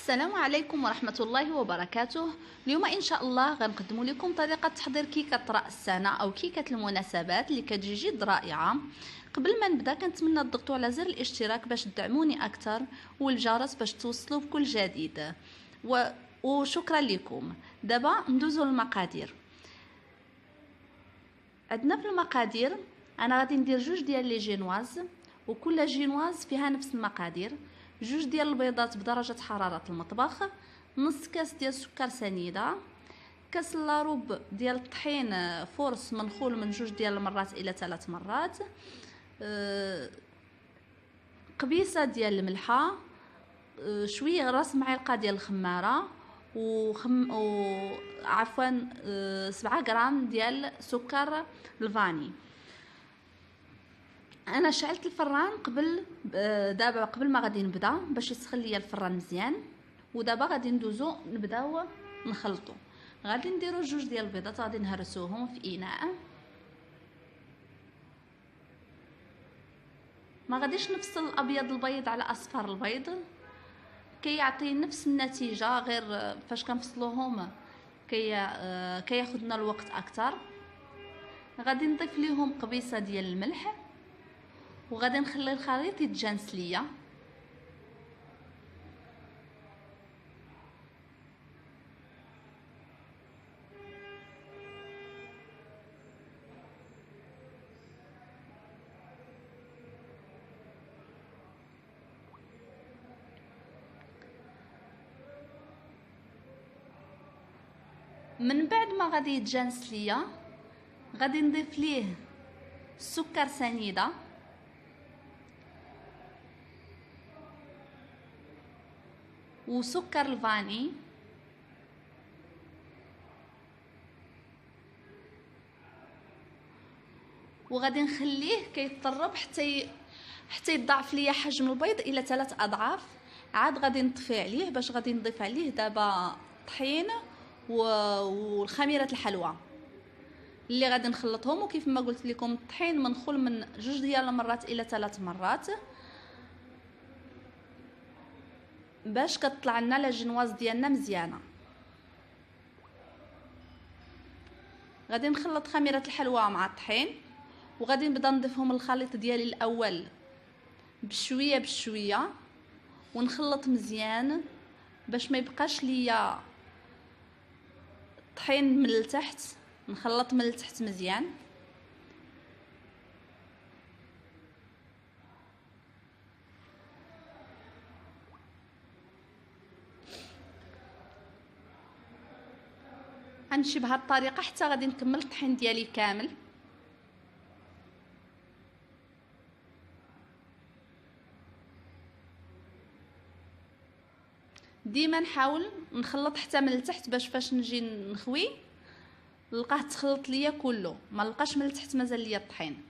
السلام عليكم ورحمة الله وبركاته. اليوم إن شاء الله غنقدم لكم طريقة تحضير كيكة رأس السنة أو كيكة المناسبات اللي كتجي جد رائعة. قبل ما نبدا كنتمنى تضغطوا على زر الاشتراك باش تدعموني أكثر والجرس باش توصلوا بكل جديد وشكرا لكم. دابا ندوزو للمقادير. عندنا في المقادير أنا غادي ندير 2 ديال لي جينواز، وكل جينواز فيها نفس المقادير. 2 ديال البيضات بدرجة حرارة المطبخ، نص كاس ديال السكر سنيدة، كاس لاروب ديال الطحين فرص منخول من 2 ديال المرات الى 3 مرات، قبيصة ديال الملحة، شويه راس معلقه ديال الخماره، عفوا 7 غرام ديال سكر الفاني. انا شعلت الفران دابا قبل ما غادي نبدا باش يسخن ليا الفران مزيان، ودابا غادي ندوزو نبداو نخلطو. غادي نديرو 2 ديال البيضات، غادي نهرسوهم في اناء. ما غاديش نفصل ابيض البيض على اصفر البيض، كيعطي نفس النتيجه، غير فاش كنفصلوهم كياخذنا الوقت اكثر. غادي نضيف ليهم قبيصه ديال الملح، وغادي نخلي الخليط يتجانس ليا. من بعد ما غادي يتجانس ليا غادي نضيف ليه السكر سنيده، وسكر الفاني، وغادي نخليه كيتطرب حتى يضاعف ليا حجم البيض الى 3 اضعاف. عاد غادي نطفي عليه باش غادي نضيف عليه دابا طحين والخميره الحلوى اللي غادي نخلطهم. وكيف ما قلت لكم الطحين منخول من 2 ديال المرات الى 3 مرات باش كتطلع لنا لا جينواز ديالنا مزيانه. غادي نخلط خميره الحلوى مع الطحين، وغادي نبدا نضيفهم الخليط ديالي الاول بشويه بشويه، ونخلط مزيان باش ما يبقاش ليا الطحين من التحت. نخلط من التحت مزيان. غنمشي بهذه الطريقه حتى غادي نكمل الطحين ديالي كامل. ديما نحاول نخلط حتى من التحت باش فاش نجي نخوي نلقاه تخلط ليا كله، ما نلقاش من التحت مازال ليا الطحين.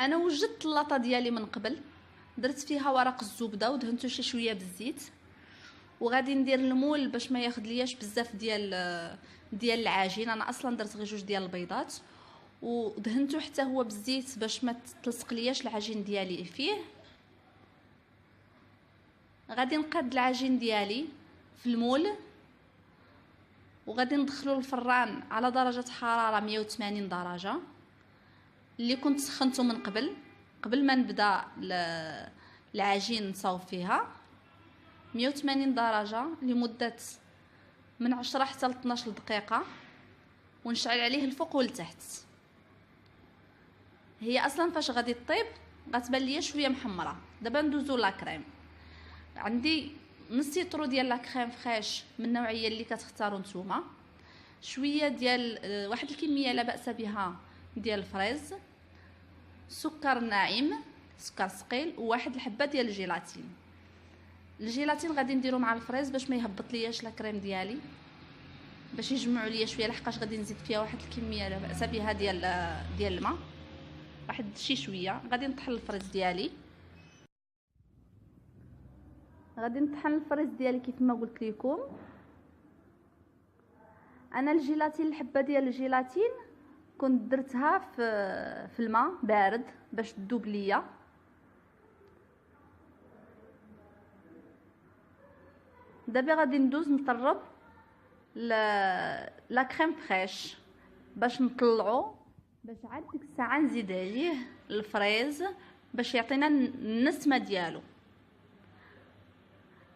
انا وجدت اللاطه ديالي من قبل، درت فيها ورق الزبده ودهنته شي شويه بالزيت، وغادي ندير المول باش ما ياخذ لياش بزاف ديال العجين. انا اصلا درت غير 2 ديال البيضات ودهنته حتى هو بالزيت باش ما تلصق لياش العجين ديالي فيه. غادي نقاد العجين ديالي في المول، وغادي ندخلو الفران على درجه حراره 180 درجه اللي كنت سخنته من قبل ما نبدا العجين نصاوب فيها. 180 درجه لمده من 10 حتى ل 12 دقيقه، ونشعل عليه الفوق والتحت. هي اصلا فاش غادي طيب غتبان ليا شويه محمره. دابا ندوزو لاكريم. عندي نص لتر ديال لاكريم فريش من النوعيه اللي كتختاروا نتوما، شويه ديال واحد الكميه لا باس بها ديال الفريز، سكر ناعم، سكر ثقيل، وواحد الحبه ديال الجيلاتين. الجيلاتين غادي نديرو مع الفريز باش ما يهبط لياش لاكريم ديالي، باش يجمعوا ليا شويه، لحقاش غادي نزيد فيها واحد الكميه لا باس بها ديال الماء، واحد شي شويه. غادي نطحن الفريز ديالي. غادي نطحن الفريز ديالي كيف ما قلت لكم. انا الجيلاتين الحبه ديال الجيلاتين كنت درتها في الماء بارد باش تذوب ليا. دابا غادي ندوز نطرب لا كريم فريش باش نطلعو، باش عاد ديك الساعه نزيد عليه الفريز باش يعطينا النسمه ديالو.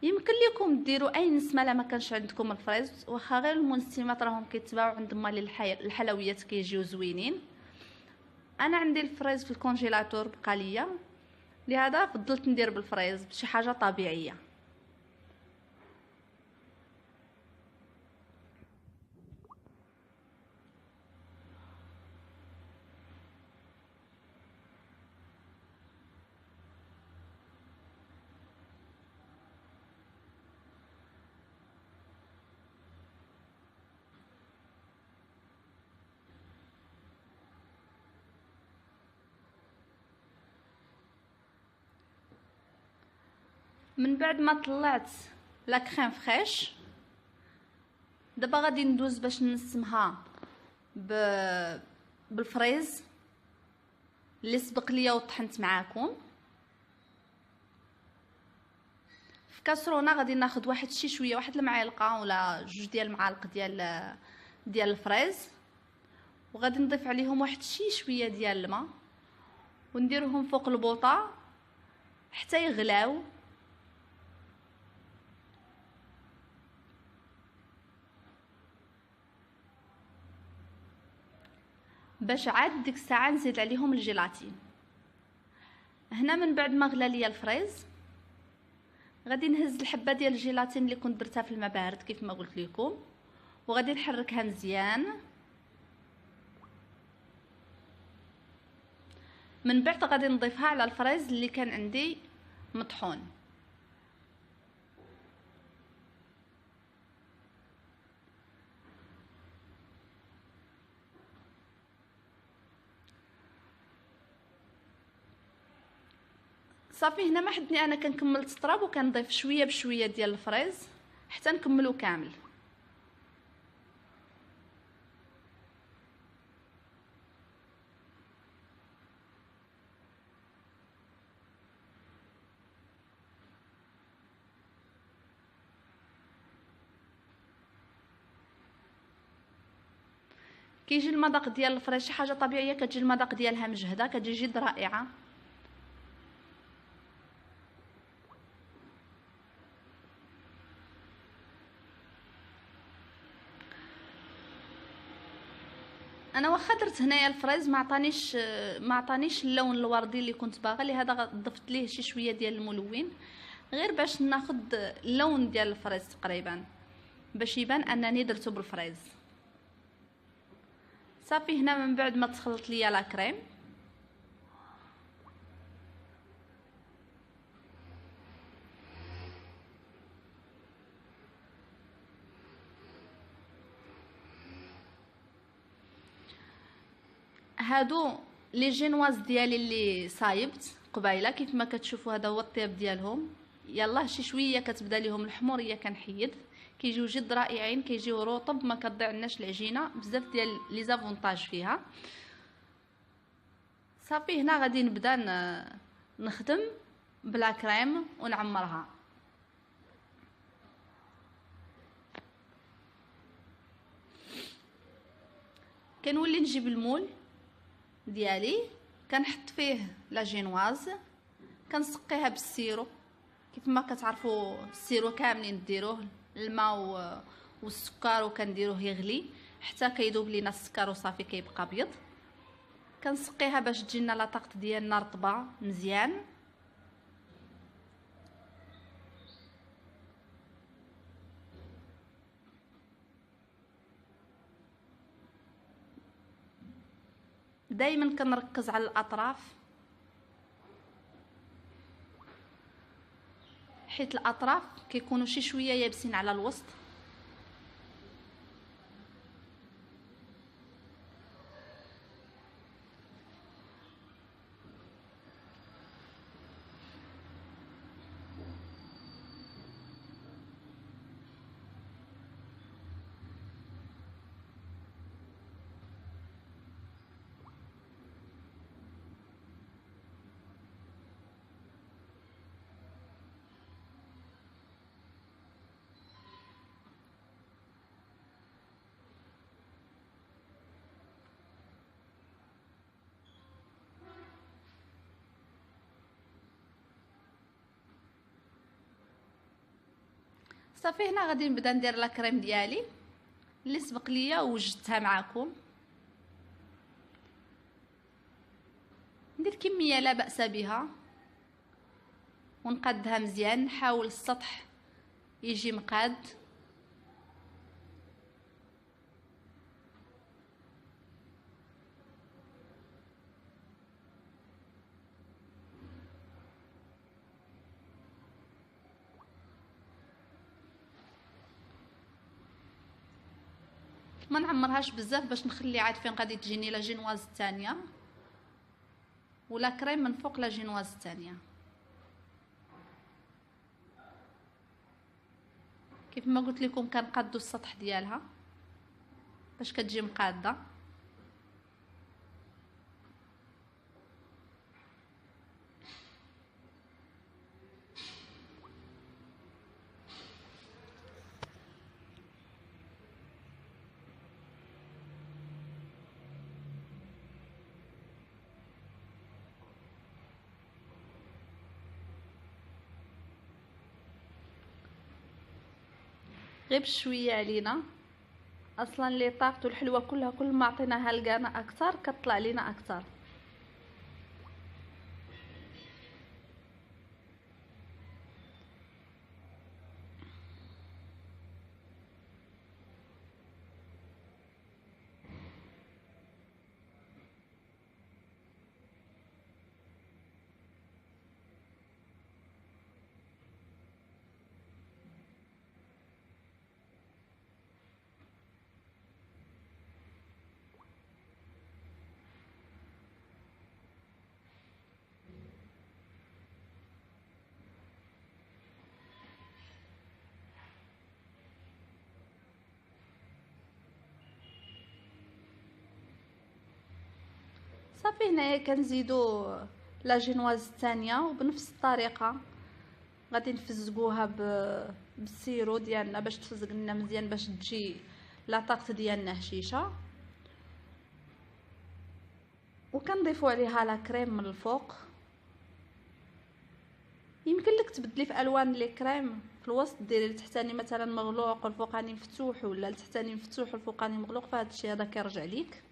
يمكن لكم ديروا اي نسمه لا ما كانش عندكم الفريز، واخا غير المنسمات راهم كيتباعوا عند مال الحلويات كيجيو زوينين. انا عندي الفريز في الكونجيلاتور بقى ليا، لهذا فضلت ندير بالفريز بشي حاجه طبيعيه. من بعد ما طلعت لا كريم فريش، دابا غادي ندوز باش نسمها بالفريز اللي سبق ليا وطحنت معاكم. في كاسرونه غادي ناخذ واحد شي شويه، واحد المعلقه ولا جوج ديال المعالق ديال الفريز، وغادي نضيف عليهم واحد شي شويه ديال الماء ونديرهم فوق البوطه حتى يغلاو. باش عاد ديك الساعه نزيد عليهم الجيلاتين. هنا من بعد ما غلا ليا الفريز غادي نهز الحبه ديال الجيلاتين اللي كنت درتها في الماء بارد كيف ما قلت لكم، وغادي نحركها مزيان. من بعد غادي نضيفها على الفريز اللي كان عندي مطحون. صافي هنا ما حدني انا كنكمل تطراب وكنضيف شويه بشويه ديال الفريز حتى نكملو كامل. كيجي المذاق ديال الفريز شي حاجه طبيعيه، كتجي المذاق ديالها مجهده، كتجي جد رائعه. انا واخا درت هنايا الفريز ما عطانيش اللون الوردي اللي كنت باغا، لهذا ضفت ليه شي شويه ديال الملون غير باش ناخذ اللون ديال الفريز تقريبا، باش يبان انني درته بالفريز. صافي هنا من بعد ما تخلط ليا لا كريم هادو لي جينواز ديالي اللي صايبت قبيله كيف ما كتشوفوا، هذا هو الطياب ديالهم. يلا شي شويه كتبدا ليهم الحموريه كنحيد، كيجيو جد رائعين، كيجيو رطب ما كتضيعناش العجينه، بزاف ديال لي زافونتاج فيها. صافي هنا غادي نبدا نخدم بلا كريم ونعمرها. كنولي نجيب المول ديالي كنحط فيه لا جينواز، كنسقيها بالسيرو كيف ما كتعرفوا السيرو كاملين ديروه الماء والسكر وكنديروه يغلي حتى كيذوب لينا السكر وصافي كيبقى ابيض. كنسقيها باش تجينا لاطاقه ديالنا رطبه مزيان. دائما كنركز على الاطراف حيت الاطراف كيكونوا شي شويه يابسين على الوسط. صافي هنا غادي نبدا ندير لا كريم ديالي اللي سبق ليا ووجدتها معكم. ندير كميه لا باس بها ونقادها مزيان، نحاول السطح يجي مقاد. ما نعمرهاش بزاف باش نخلي عاد فين غادي تجيني لا جينواز الثانيه ولا كريم من فوق لا جينواز الثانيه. كيف ما قلت لكم كنقادو السطح ديالها باش كتجي مقاده. غير بشويه علينا، اصلا لي طارت والحلوه كلها كل ما عطيناها لقانا اكثر كتطلع لينا اكثر. صافي هنايا كنزيدو لا جينواز الثانيه وبنفس الطريقه غادي نفزقوها بالسيرو ديالنا باش تفزق لنا مزيان باش تجي لا طاقت ديالنا هشيشه. وكنضيفو عليها لا كريم من الفوق. يمكن لك تبدلي في الوان لي كريم، في الوسط ديري التحتاني مثلا مغلوق والفوقاني مفتوح، ولا التحتاني مفتوح والفوقاني مغلوق، فهاد الشيء هذا كيرجع ليك.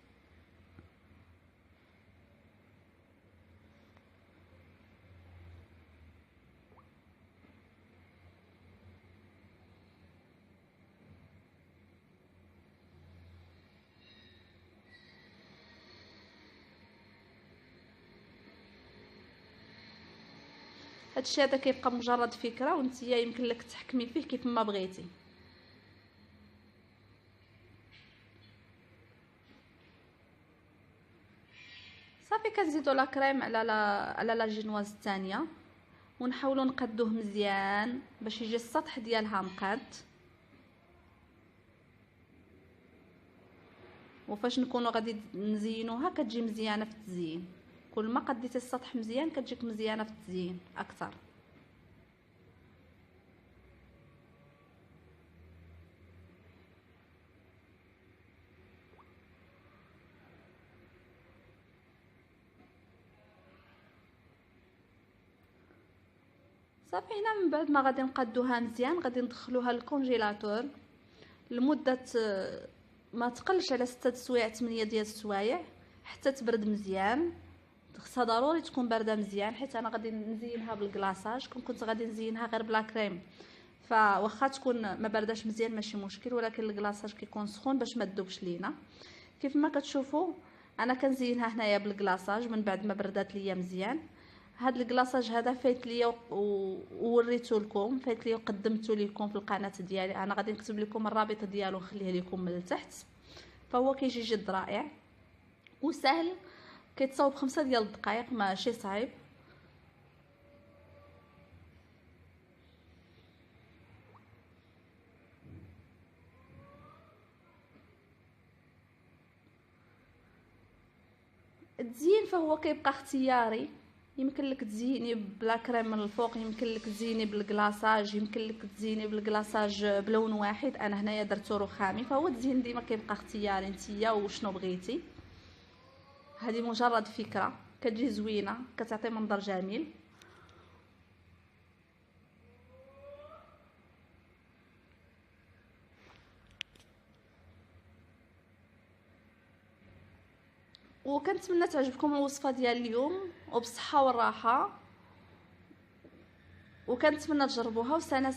هادشي هذا كيبقى مجرد فكره وانتيا يمكن لك تحكمي فيه كيف ما بغيتي. صافي كنزيدو لا كريم على لا جينواز الثانيه ونحاولوا نقادوه مزيان باش يجي السطح ديالها مقاد. وفاش نكونوا غادي نزينوها كتجي مزيانه في التزيين، كل ما قديتي السطح مزيان كتجيك مزيانه في التزيين اكثر. صافي هنا من بعد ما غادي نقادوها مزيان غادي ندخلوها للكونجيلاتور لمده ما تقلش على 6 سوايع 8 ديال السوايع حتى تبرد مزيان. خصها ضروري تكون بارده مزيان حيت انا غادي نزينها بالكلاصاج. كنت غادي نزينها غير بلا كريم فواخا تكون ما بارداش مزيان ماشي مشكل، ولكن الكلاصاج كيكون سخون باش ما تذوبش لينا. كيف ما كتشوفوا انا كنزينها هنايا بالكلاصاج من بعد ما بردات ليا مزيان. هاد الكلاصاج هذا فايت ليا ووريته لكم، فايت ليا وقدمته لكم في القناه ديالي. انا غادي نكتب لكم الرابط ديالو ونخليه لكم من التحت. فهو كيجي جد رائع وسهل، كيتصاوب 5 ديال الدقائق ماشي صعيب. التزيين فهو كيبقى اختياري، يمكن لك تزيني بلا كريم من الفوق، يمكن لك تزيني بالكلاصاج، يمكن لك تزيني بالكلاصاج بلون واحد. انا هنايا درتو رخامي، فهو التزيين ديما كيبقى اختياري نتيا وشنو بغيتي. هذه مجرد فكره كتجي زوينه كتعطي منظر جميل. وكنتمنى تعجبكم الوصفه ديال اليوم وبالصحه والراحه، وكنتمنى تجربوها وسنه